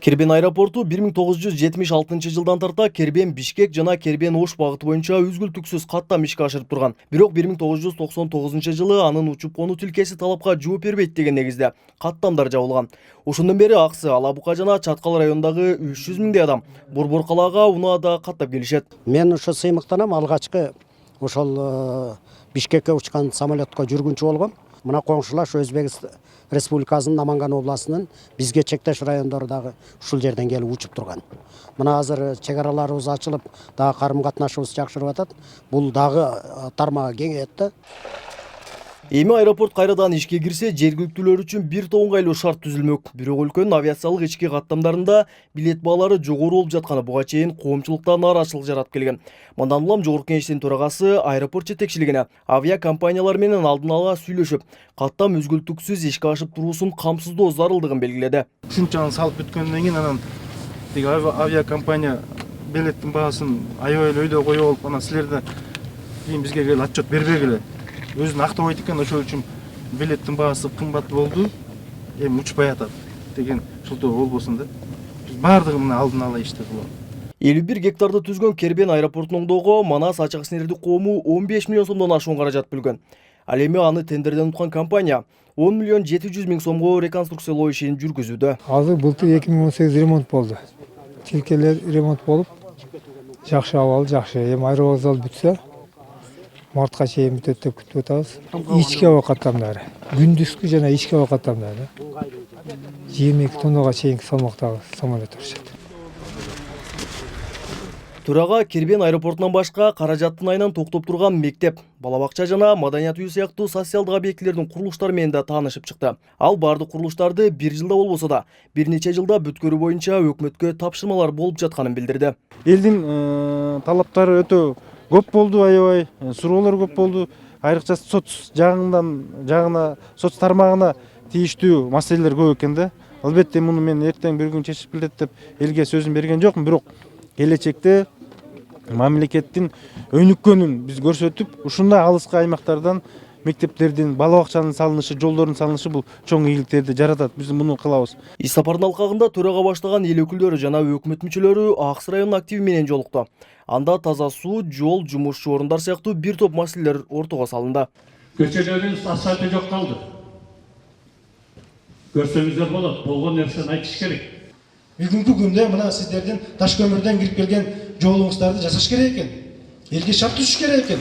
Кербен аэропорту 1976 жылдан тарта Кербен Бишкек жана Кербен Ош багыты боюнча үзгүлтүксүз каттам ишке ашырып турган. Бирок 1999 жылы анын учуп конуу тилкеси талапка жооп бербейт деген негизде каттамдар жабылган. Ошондон бери Аксы, Ала Бука жана Чаткал районундагы 300 миңдей адам Борбор калаага унаада каттап келишет. Мен ошо сыймыктанам, алгачкы ошол Бишкекке учкан самолетко жүргүнчү болгом. Мына коңшулаш Өзбек Республикасынын Наманган областынын бизге чектеш райондордагы ушул жерден келип учуп турган. Мына азыр чек-араларыбыз ачылып, дагы карым катнашыбыз жакшырып атат. Бул дагы тармагы кеңейет да. Эми аэропорт кайрадан ишке кирсе, жергиликтүүлөр үчүн бир топ ыңгайлуу шарт түзүлмөк. Бирок өлкөнүн авиациялык ички каттамдарында билет баалары жогору болуп жатканы буга чейин коомчулукта нааразычылык жаратып келген. Мындан улам Жогорку Кеңештин төрагасы аэропорт жетекчилигине авиакомпаниялар менен алдын ала сүйлөшүп, каттам үзгүлтүксүз ишке ашып туруусун камсыздоо зарылдыгын белгиледи. Ушунчаны салып бүткөндөн кийин анан авиакомпания билеттин баасын аябай эле өйдө коюп алып, анан силерде кийин бизге келип отчет бербегиле. Өзүн актабайт экен, ошол үчүн билеттин баасы кымбат болду, эми учпай атат деген шылтоо болбосун да. Биз баардыгын алдын ала ишти кылабыз. 51 гектарды түзгөн Кербен аэропортунун оңдоого Манас ачык сиңирдик коому 15 миллион сомдон ашуун каражат бөлгөн. Ал эми аны тендерден уткан компания 10 миллион 700 миң сомго реконструкциялоо ишин жүргүзүүдө. Азыр былтыр 2018 ремонт болду. Тилкелер ремонт болуп, жакшы абал, жакшы. Эми аэровокзал бүтсө, мартка чейин бүтөт деп күтүп атабыз. Ички аба каттамдары, күндүзгү жана ички аба каттамдары 22 тоннага чейинки салмактагы самолет урушат. Төрага Кербен аэропортунан башка каражаттын айынан токтоп турган мектеп, бала бакча жана маданият үйү сыяктуу социалдык объектилердин курулуштары менен да таанышып чыкты. Ал бардык курулуштарды бир жылда болбосо да, бир нече жылда бүткөрүү боюнча өкмөткө тапшырмалар болуп жатканын билдирди. Элдин талаптары өтө көп болду, аябай суроолор көп болду. Айрыкча соц жагына, соц тармагына тийиштүү маселелер көп экен да. Албетте муну мен эртең бир күн чечип келет деп элге сөзүн берген жокмун, бирок келечекте мамлекеттин өнүккөнүн биз көрсөтүп, ушундай алыскы аймактардан мектептердин, бала бакчанын салынышы, жолдордун салынышы бул чоң ийгиликтерди жаратат. Биз муну кылабыз. Иш сапардын алкагында төрага баштаган эл өкүлдөрү жана өкмөт мүчөлөрү Аксы районунун активи менен жолукту. Анда таза суу, жол, жумушчу орундар сыяктуу бир топ маселелер ортого салынды. Көчөлөрдүн асфальты жоктолду. Көрсөңүздөр болот, болгон нерсени айтыш керек. Бүгүнкү күндө мына сиздердин таш көмүрдөн кирип келген жолуңуздарды жасаш керек экен. Элге шарт түзүш керек экен.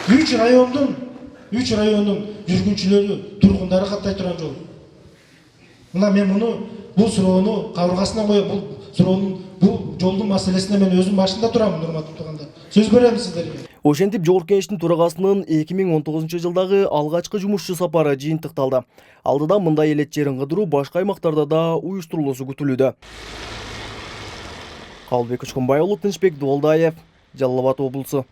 3 райондун жүргүнчүлөрү, тургундары каттай турган жол. Мына мен бул суроону кабыргасынан коюп, бул жолдун маселесине мен өзүм башында турам, урматтуу туугандар. Сөз берем сиздерге. Ошентип Жогорку Кеңештин төрагасынын 2019 жылдагы алгачкы жумушчу сапары жыйынтыкталды. Алдыда мындай элет жерин кыдыруу башка аймактарда да уюштурулуусу күтүлүүдө. Калыбек Учкунбай уулу, Тынчбек Дубалдаев, Жалал Абад облусу.